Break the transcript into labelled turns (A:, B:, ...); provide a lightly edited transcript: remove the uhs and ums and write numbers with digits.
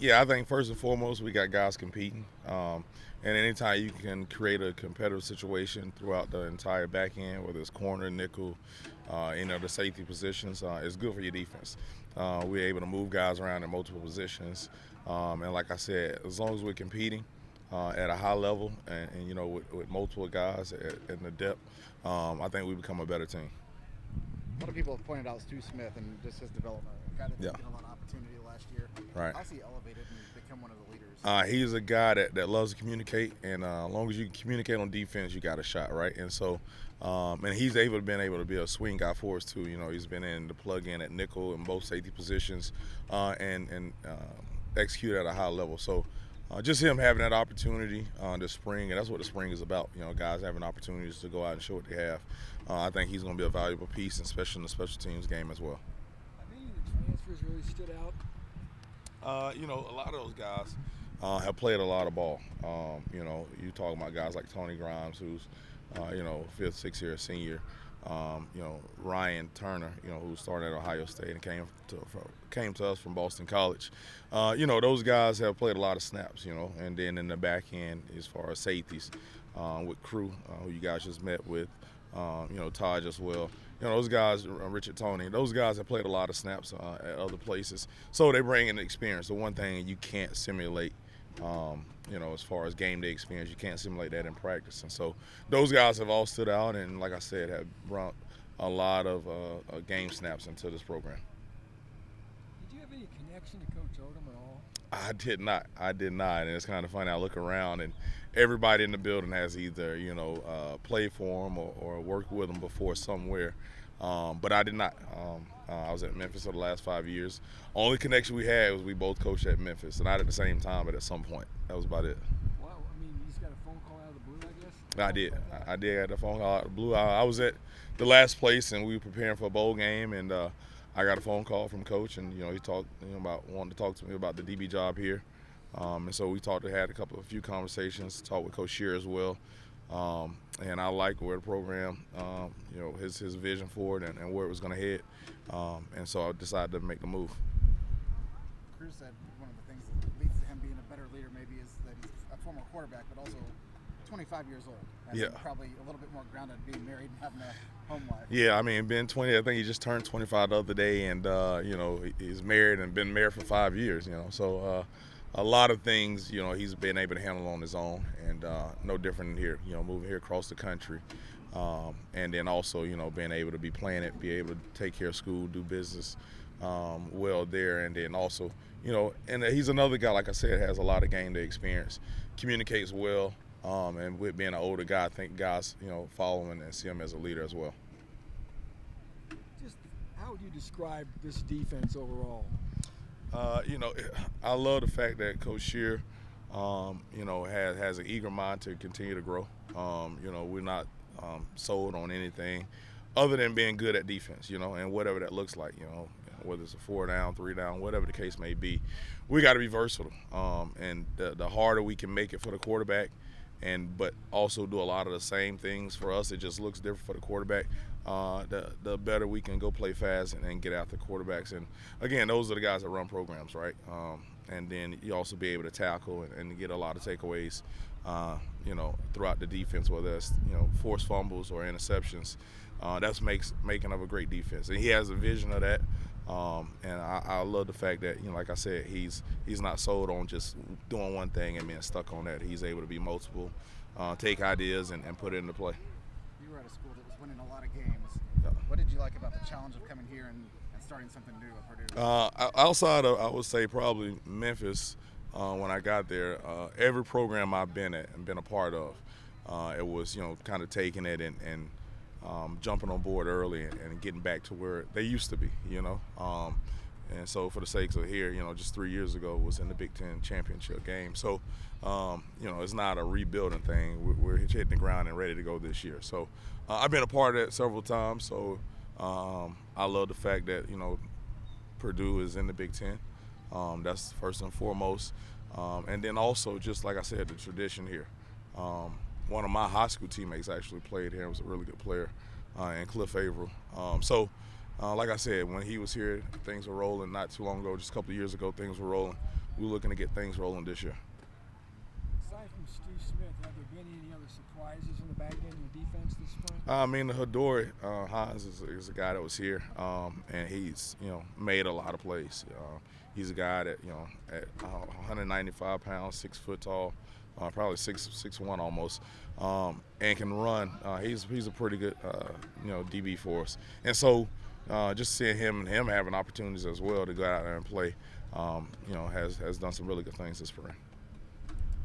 A: Yeah, I think first and foremost we got guys competing, and anytime you can create a competitive situation throughout the entire back end, whether it's corner, nickel, any of the safety positions, it's good for your defense. We're able to move guys around in multiple positions, and like I said, as long as we're competing at a high level, and with multiple guys in the depth, I think we become a better team.
B: A lot of people have pointed out Stu Smith and just his development. A guy that
A: Yeah,
B: didn't get a lot of opportunity last year.
A: right.
B: How's he elevated and become one of the leaders?
A: He's a guy that loves to communicate, and as long as you can communicate on defense, you got a shot, right? And so, and he's been able to be a swing guy for us too. He's been in the plug in at nickel in both safety positions, and execute at a high level. So, just him having that opportunity this spring, and that's what the spring is about. Guys having opportunities to go out and show what they have. I think he's going to be a valuable piece, especially in the special teams game as well.
C: Have any of the transfers really stood out?
A: A lot of those guys have played a lot of ball. You talk about guys like Tony Grimes, who's fifth, sixth year senior. Ryan Turner, who started at Ohio State and came to us from Boston College. Those guys have played a lot of snaps. And then in the back end, as far as safeties, with Crew, who you guys just met with, Taj as well. Those guys, Richard Tony, those guys have played a lot of snaps at other places. So they bring in the experience. The one thing you can't simulate, as far as game day experience, you can't simulate that in practice. And so those guys have all stood out and, like I said, have brought a lot of game snaps into this program.
C: Did you have any connection to Coach Odom at all?
A: I did not. And it's kind of funny. I look around and everybody in the building has either, played for him or worked with him before somewhere. But I did not. I was at Memphis for the last 5 years. Only connection we had was we both coached at Memphis, not at the same time, but at some point. That was about it.
C: Wow, you just got a phone call out of the blue, I guess?
A: I did. I did get a phone call out of the blue. I was at the last place, and we were preparing for a bowl game, and I got a phone call from Coach, and he talked about wanting to talk to me about the DB job here. And so we had a few conversations, talked with Coach Shear as well. And I like where the program, his vision for it and where it was going to head. And so I decided to make the move.
B: Cruz said one of the things that leads to him being a better leader maybe is that he's a former quarterback, but also 25 years old. And
A: Yeah.
B: probably a little bit more grounded being married and having a home life.
A: Yeah, I mean, been 20. I think he just turned 25 the other day, and he's married and been married for 5 years. So a lot of things he's been able to handle on his own, and no different here. Moving here across the country, and then also being able to be playing it, be able to take care of school, do business well there, and then also and he's another guy, like I said, has a lot of game day experience, communicates well. And with being an older guy, I think guys, follow him and see him as a leader as well.
C: Just how would you describe this defense overall?
A: I love the fact that Coach Shear, has an eager mind to continue to grow. We're not sold on anything other than being good at defense, and whatever that looks like, whether it's a 4 down, 3 down, whatever the case may be. We got to be versatile. And the harder we can make it for the quarterback, but also do a lot of the same things for us, it just looks different for the quarterback. The better we can go play fast and get after quarterbacks. And again, those are the guys that run programs, right? And then you also be able to tackle and get a lot of takeaways, throughout the defense, whether it's forced fumbles or interceptions. That's making of a great defense, and he has a vision of that. And I love the fact that, like I said, he's not sold on just doing one thing and being stuck on that. He's able to be multiple, take ideas and put it into play.
B: You were at a school that was winning a lot of games.
A: Yeah.
B: What did you like about the challenge of coming here and starting something new at Purdue?
A: Outside of, I would say, probably Memphis, when I got there, every program I've been at and been a part of, it was, kind of taking it and jumping on board early and getting back to where they used to be, and so for the sakes of here, just 3 years ago was in the Big Ten championship game. So, it's not a rebuilding thing. We're hitting the ground and ready to go this year. So I've been a part of that several times. So I love the fact that, Purdue is in the Big Ten. That's first and foremost. And then also, just like I said, the tradition here. One of my high school teammates actually played here and was a really good player, and Cliff Averill. Like I said, when he was here, things were rolling. Not too long ago, just a couple of years ago, things were rolling we're looking to get things rolling this year.
C: Aside from Steve Smith, have there been any other surprises in the back end of the defense this spring?
A: I mean, Hadori Hines is a guy that was here, and he's made a lot of plays. He's a guy that at 195 pounds, 6 foot tall, probably 6'1" almost, and can run. He's a pretty good DB for us, and so just seeing him having opportunities as well to go out there and play, has done some really good things this spring.